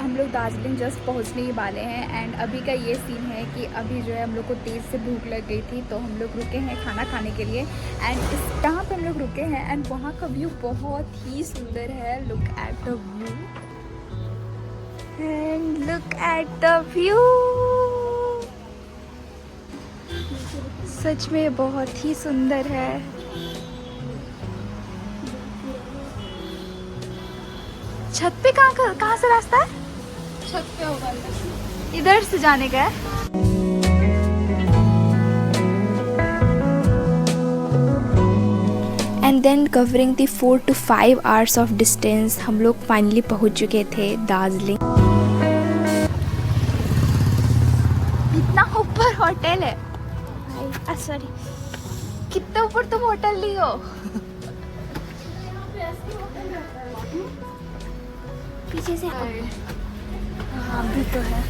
हम लोग दार्जिलिंग जस्ट पहुंचने ही वाले हैं एंड अभी का ये सीन है कि अभी जो है हम लोग को तेज़ से भूख लग गई थी, तो हम लोग रुके हैं खाना खाने के लिए एंड इस जहाँ पे हम लोग रुके हैं एंड वहाँ का व्यू बहुत ही सुंदर है। Look at the view and look at the view, सच में बहुत ही सुंदर है। छत पे कहाँ से रास्ता है? छत पे होगा, इधर से जाने का है। And then covering the 4 to 5 hours of distance हम लोग फाइनली पहुंच चुके थे दार्जिलिंग। इतना ऊपर होटल है, सॉरी कितना ऊपर तुम होटल ली हो? पीछे से हाँ भी तो है।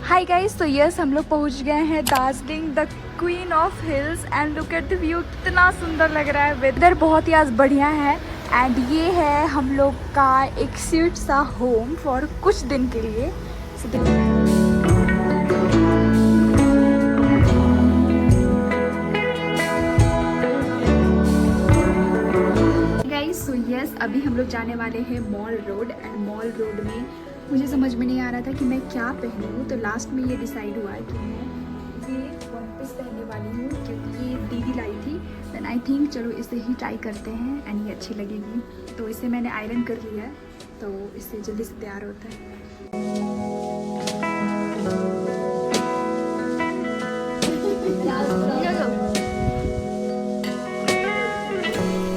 हाय गाइस, तो यस हम लोग पहुंच गए हैं Darjeeling, the queen of hills and look at the view, कितना सुंदर लग रहा है। वेदर बहुत ही आज बढ़िया है एंड ये है हम लोग का एक स्वीट सा होम फॉर कुछ दिन के लिए। सो यस अभी हम लोग जाने वाले हैं mall road and mall road में मुझे समझ में नहीं आ रहा था कि मैं क्या पहनूँ, तो लास्ट में ये डिसाइड हुआ है कि मैं ये वन पीस पहनने वाली हूँ क्योंकि ये दीदी लाई थी। देन आई थिंक चलो इसे ही ट्राई करते हैं एंड ये अच्छी लगेगी। तो इसे मैंने आयरन कर लिया है तो इससे जल्दी से तैयार होता है।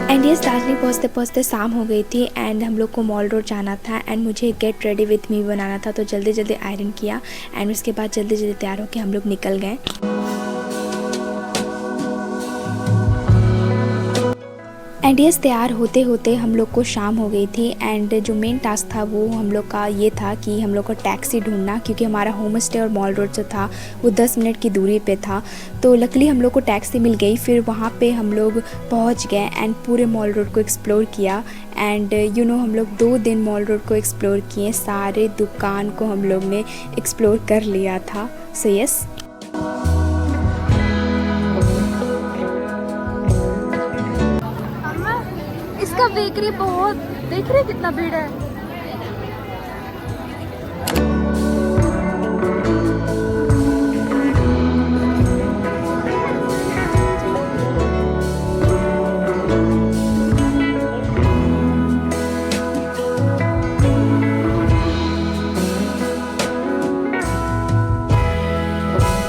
एंड ये दार्जिलिंग पहुँचते पहुँचते शाम हो गई थी एंड हम लोग को मॉल रोड जाना था एंड मुझे गेट रेडी विथ मी बनाना था, तो जल्दी जल्दी आयरन किया एंड उसके बाद जल्दी जल्दी तैयार होकर हम लोग निकल गए। एंड यस तैयार होते होते हम लोग को शाम हो गई थी एंड जो मेन टास्क था वो हम लोग का ये था कि हम लोग को टैक्सी ढूंढना, क्योंकि हमारा होम स्टे और मॉल रोड जो था वो 10 मिनट की दूरी पे था। तो लकीली हम लोग को टैक्सी मिल गई, फिर वहाँ पे हम लोग पहुँच गए एंड पूरे मॉल रोड को एक्सप्लोर किया एंड हम लोग 2 दिन मॉल रोड को एक्सप्लोर किए, सारे दुकान को हम लोग ने एक्सप्लोर कर लिया था। सो यस इसका बेकरी बहुत, देख रहे कितना भीड़ है।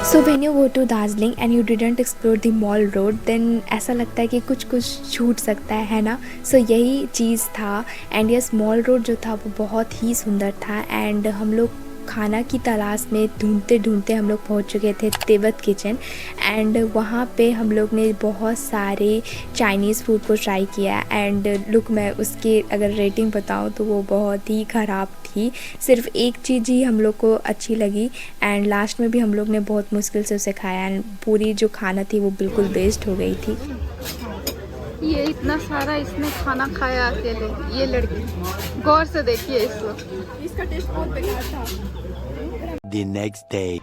So when you go to Darjeeling and you didn't explore the mall road then ऐसा लगता है कि कुछ छूट सकता है ना। सो यही चीज़ था एंड यस मॉल रोड जो था वो बहुत ही सुंदर था एंड हम लोग खाना की तलाश में ढूंढते ढूंढते हम लोग पहुंच चुके थे तिब्बत किचन एंड वहाँ पे हम लोग ने बहुत सारे चाइनीज़ फूड को ट्राई किया एंड लुक मैं उसकी अगर रेटिंग बताऊँ तो वो बहुत ही ख़राब थी। सिर्फ एक चीज़ ही हम लोग को अच्छी लगी एंड लास्ट में भी हम लोग ने बहुत मुश्किल से उसे खाया एंड पूरी जो खाना थी वो बिल्कुल वेस्ट हो गई थी। ये इतना सारा इसने खाना खाया अकेले, ये लड़की, गौर से देखिए इसको, इसका टेस्ट बहुत बेकार था। The next day.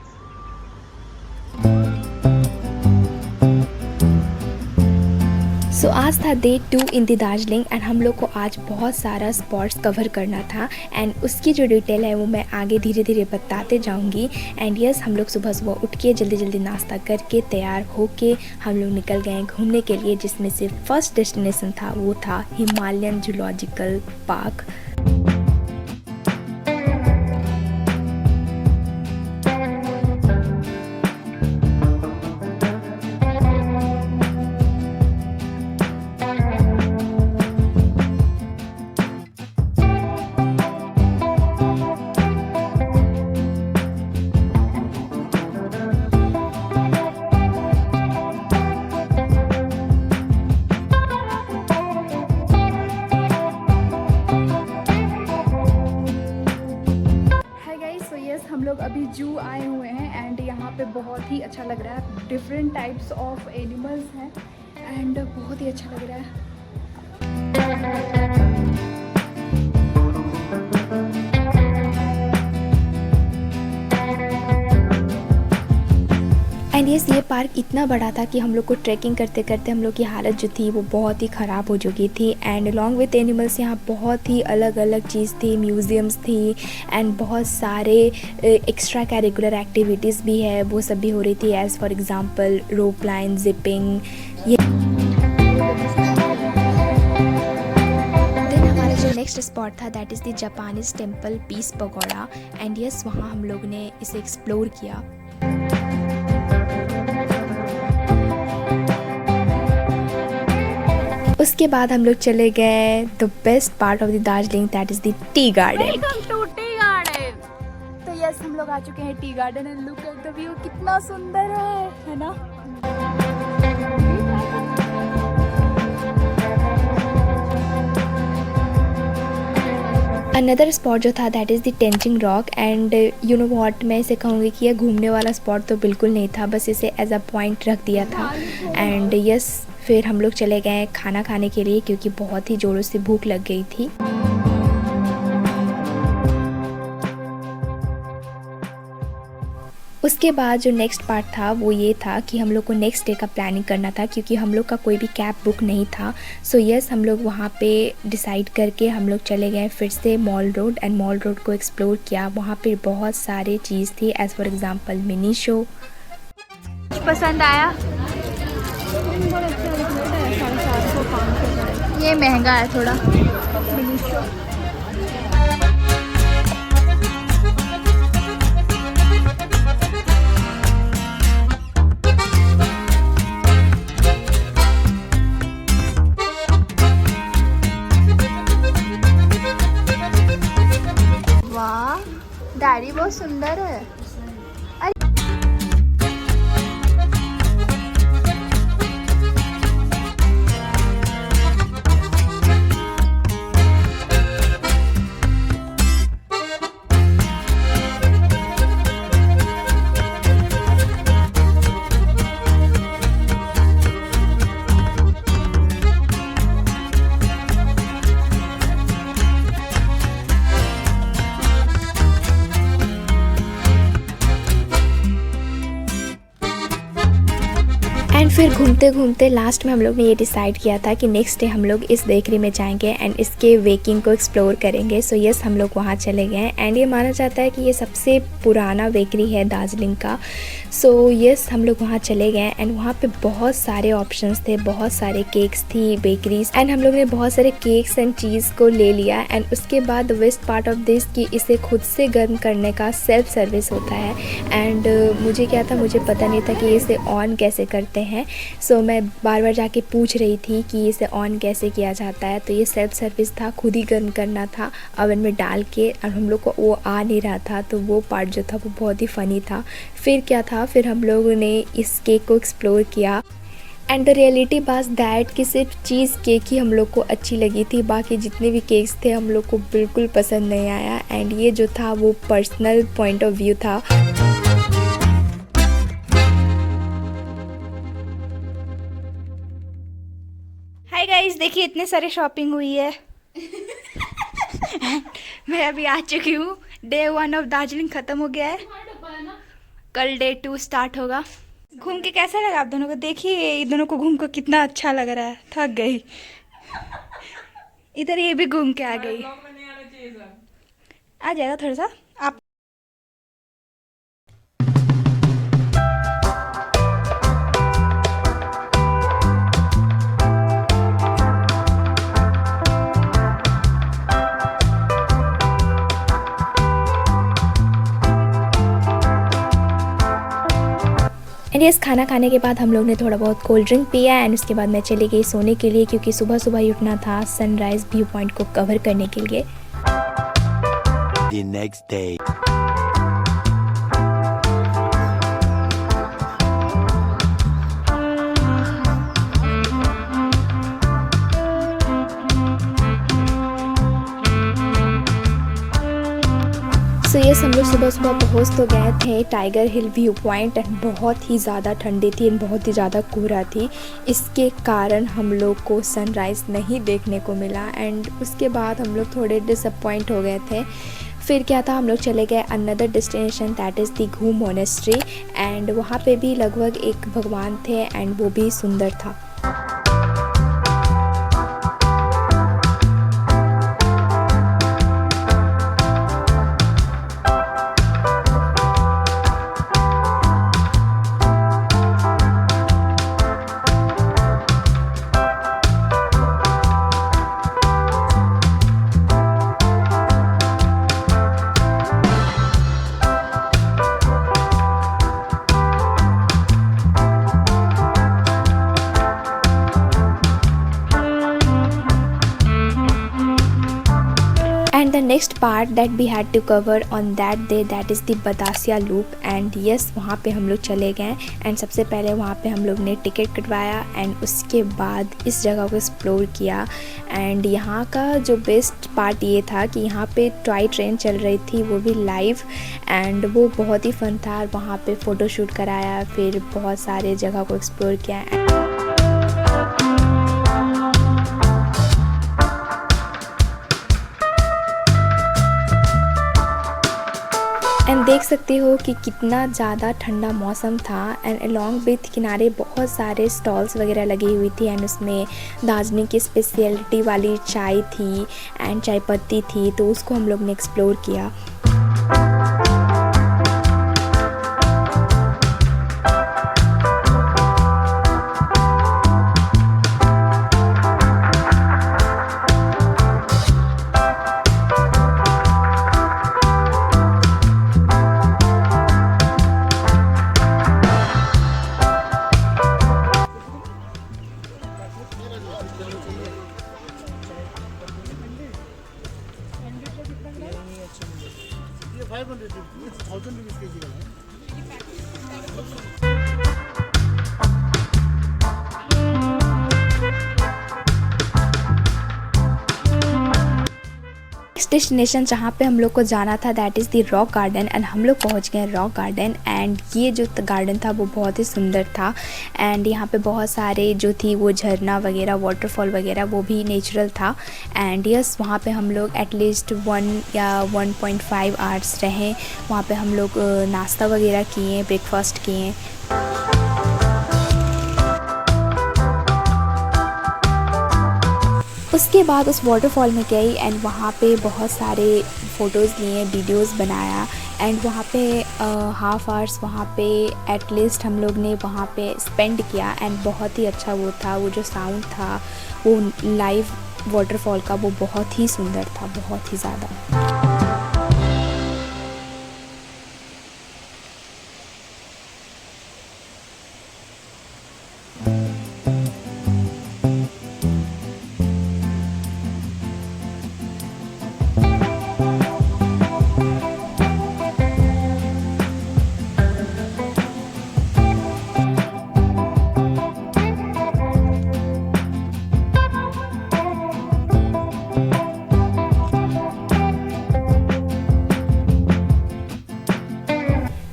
सो आज था day 2 in the Darjeeling and हम लोग को आज बहुत सारा स्पॉट्स कवर करना था एंड उसकी जो डिटेल है वो मैं आगे धीरे धीरे बताते जाऊंगी। एंड यस हम लोग सुबह सुबह उठ के जल्दी जल्दी नाश्ता करके तैयार होके हम लोग निकल गए घूमने के लिए, जिसमें से फर्स्ट डेस्टिनेशन था वो था हिमालयन जूलॉजिकल पार्क। हम लोग अभी जू आए हुए हैं एंड यहाँ पे बहुत ही अच्छा लग रहा है। डिफरेंट टाइप्स ऑफ एनिमल्स हैं एंड बहुत ही अच्छा लग रहा है। एंड यस, ये पार्क इतना बड़ा था कि हम लोग को ट्रैकिंग करते करते हम लोग की हालत जो थी वो बहुत ही ख़राब हो चुकी थी। एंड अलॉन्ग विथ एनिमल्स यहाँ बहुत ही अलग अलग चीज़ थी, म्यूज़ियम्स थी एंड बहुत सारे एक्स्ट्रा करिकुलर एक्टिविटीज़ भी है, वो सब भी हो रही थी। As for example rope line, zipping. ये देन हमारा जो नेक्स्ट स्पॉट था that is the Japanese temple peace pagoda. And yes, वहाँ हम लोग ने इसे एक्सप्लोर किया। उसके बाद हम लोग चले गए the best part of the Darjeeling that is the tea garden. Welcome to tea garden. तो यस, हम लोग आ चुके हैं tea garden and look at the view, कितना सुंदर है ना। अनदर स्पॉट जो था that is the Tenzing rock. And you know what, मैं इसे कहूँगी कि यह घूमने वाला स्पॉट तो बिल्कुल नहीं था, बस इसे एज अ पॉइंट रख दिया था। एंड यस, फिर हम लोग चले गए खाना खाने के लिए क्योंकि बहुत ही ज़ोरों से भूख लग गई थी। उसके बाद जो नेक्स्ट पार्ट था वो ये था कि हम लोग को नेक्स्ट डे का प्लानिंग करना था क्योंकि हम लोग का कोई भी कैब बुक नहीं था। सो यस, हम लोग वहाँ पे डिसाइड करके हम लोग चले गए फिर से mall road and mall road को एक्सप्लोर किया। वहाँ पे बहुत सारे चीज़ थी, as for example mini show. पसंद आया? ये महंगा है थोड़ा। मिनी शो डायरी बहुत सुंदर है। एंड फिर घूमते घूमते लास्ट में हम लोग ने ये डिसाइड किया था कि नेक्स्ट डे हम लोग इस बेकरी में जाएंगे एंड इसके बेकिंग को एक्सप्लोर करेंगे। सो यस, हम लोग वहाँ चले गए एंड ये माना जाता है कि ये सबसे पुराना बेकरी है दार्जिलिंग का। सो यस, हम लोग वहाँ चले गए एंड वहाँ पे बहुत सारे ऑप्शंस थे, बहुत सारे केक्स थी, बेकरीज एंड हम लोग ने बहुत सारे केक्स एंड चीज़ को ले लिया। एंड उसके बाद वेस्ट पार्ट ऑफ दिस कि इसे खुद से गर्म करने का सेल्फ सर्विस होता है। एंड मुझे क्या था, मुझे पता नहीं था कि इसे ऑन कैसे करते हैं। सो मैं बार बार जाके पूछ रही थी कि इसे ऑन कैसे किया जाता है। तो ये सेल्फ सर्विस था, खुद ही गर्म करना था ओवन में डाल के, और हम लोग को वो आ नहीं रहा था। तो वो पार्ट जो था वो बहुत ही फ़नी था। फिर क्या था, फिर हम लोगों ने इस केक को एक्सप्लोर किया and the reality was that कि सिर्फ चीज़ केक ही हम लोग को अच्छी लगी थी, बाकी जितने भी केक्स थे हम लोग को बिल्कुल पसंद नहीं आया। एंड ये जो था वो पर्सनल पॉइंट ऑफ व्यू था। हाय गाइस, देखिए इतने सारे शॉपिंग हुई है। मैं अभी आ चुकी हूँ। डे 1 ऑफ दार्जिलिंग ख़त्म हो गया है, कल डे 2 स्टार्ट होगा। घूम के कैसा लगा आप दोनों को? देखिए इन दोनों को घूम कर कितना अच्छा लग रहा है। थक गई। इधर ये भी घूम के आ गई। आ जाएगा थोड़ा सा आप। एंड यस, खाना खाने के बाद हम लोग ने थोड़ा बहुत कोल्ड ड्रिंक पिया एंड उसके बाद मैं चली गई सोने के लिए क्योंकि सुबह सुबह ही उठना था सनराइज़ व्यू पॉइंट को कवर करने के लिए। The next day. सो ये हम लोग सुबह सुबह पहुँच तो गए थे tiger hill view point and बहुत ही ज़्यादा ठंडी थी एंड बहुत ही ज़्यादा कोहरा थी। इसके कारण हम लोग को सनराइज़ नहीं देखने को मिला एंड उसके बाद हम लोग थोड़े डिसअपॉइंट हो गए थे। फिर क्या था, हम लोग चले गए another destination that is the घूम मोनेस्ट्री एंड वहाँ पे भी लगभग एक भगवान थे एंड वो भी सुंदर था। And the next part that we had to cover on that day that is the Badassia Loop and yes वहाँ पे हम लोग चले गए एंड सबसे पहले वहाँ पे हम लोग ने टिकट कटवाया एंड उसके बाद इस जगह को एक्सप्लोर किया। एंड यहाँ का जो बेस्ट पार्ट ये था कि यहाँ पे टॉय ट्रेन चल रही थी, वो भी लाइव एंड वो बहुत ही फन था। वहाँ पे फ़ोटो शूट कराया, फिर बहुत सारे जगह को एक्सप्लोर किया। एंड देख सकते हो कि कितना ज़्यादा ठंडा मौसम था एंड अलॉन्ग विथ किनारे बहुत सारे स्टॉल्स वगैरह लगी हुई थी एंड उसमें दार्जिलिंग की स्पेशलिटी वाली चाय थी एंड चाय पत्ती थी, तो उसको हम लोग ने एक्सप्लोर किया। डेस्टिनेशन जहाँ पे हम लोग को जाना था that is the rock garden and हम लोग पहुँच गए रॉक गार्डन एंड ये जो गार्डन था वो बहुत ही सुंदर था एंड यहाँ पे बहुत सारे जो थी वो झरना वगैरह वाटरफॉल वगैरह वो भी नेचुरल था। एंड यस वहाँ पे हम लोग एटलीस्ट 1 या 1.5 आवर्स रहे। वहाँ पे हम लोग नाश्ता वगैरह किए, ब्रेकफास्ट किए। उसके बाद उस वाटरफॉल में गई एंड वहाँ पे बहुत सारे फ़ोटोज़ लिए, वीडियोज़ बनाया एंड वहाँ पे हाफ आवर्स वहाँ पे एटलीस्ट हम लोग ने वहाँ पे स्पेंड किया एंड बहुत ही अच्छा वो था। वो जो साउंड था वो लाइव वाटरफॉल का वो बहुत ही सुंदर था, बहुत ही ज़्यादा।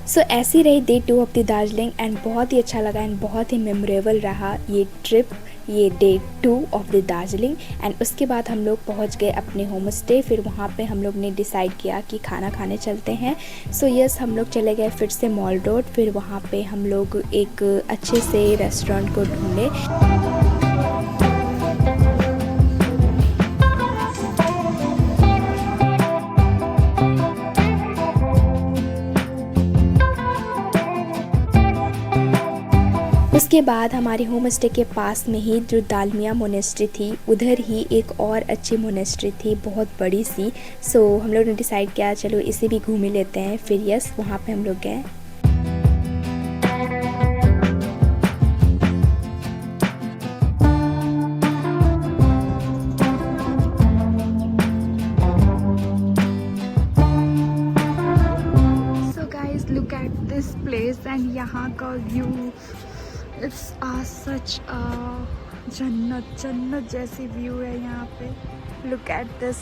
सो ऐसी रही day 2 of the Darjeeling and बहुत ही अच्छा लगा एंड बहुत ही मेमोरेबल रहा ये ट्रिप, ये day 2 of the Darjeeling. And उसके बाद हम लोग पहुंच गए अपने होम स्टे। फिर वहां पे हम लोग ने डिसाइड किया कि खाना खाने चलते हैं। सो यस हम लोग चले गए फिर से मॉल रोड। फिर वहां पे हम लोग एक अच्छे से रेस्टोरेंट को ढूंढे। उसके बाद हमारे होम स्टे के पास में ही जो दालमिया मोनेस्ट्री थी उधर ही एक और अच्छी मोनेस्ट्री थी, बहुत बड़ी सी। सो हम लोग ने डिसाइड किया चलो इसे भी घूम ही लेते हैं। फिर यस वहाँ पे हम लोग गए। So guys look at this place and यहाँ का व्यू इट्स सच जन्नत जैसी व्यू है यहाँ पे। लुक एट दिस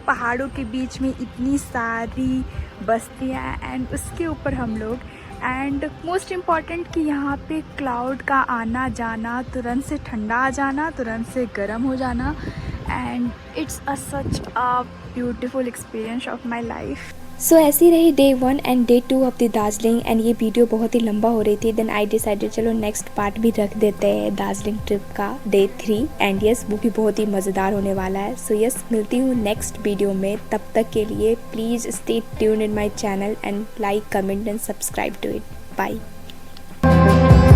पहाड़ों के बीच में इतनी सारी बस्तियाँ एंड उसके ऊपर हम लोग, एंड मोस्ट इम्पॉर्टेंट कि यहाँ पे क्लाउड का आना जाना, तुरंत से ठंडा आ जाना, तुरंत से गर्म हो जाना, and it's such a beautiful experience of my life. So ऐसी रही day 1 and day 2 of the Darjeeling, and ये वीडियो बहुत ही लंबा हो रही थी। देन आई डिसाइडेड चलो नेक्स्ट पार्ट भी रख देते हैं दार्जिलिंग ट्रिप का, डे 3, एंड यस वो भी बहुत ही मज़ेदार होने वाला है। सो यस मिलती हूँ नेक्स्ट वीडियो में, तब तक के लिए please stay tuned in my channel and like, comment and subscribe to it. Bye.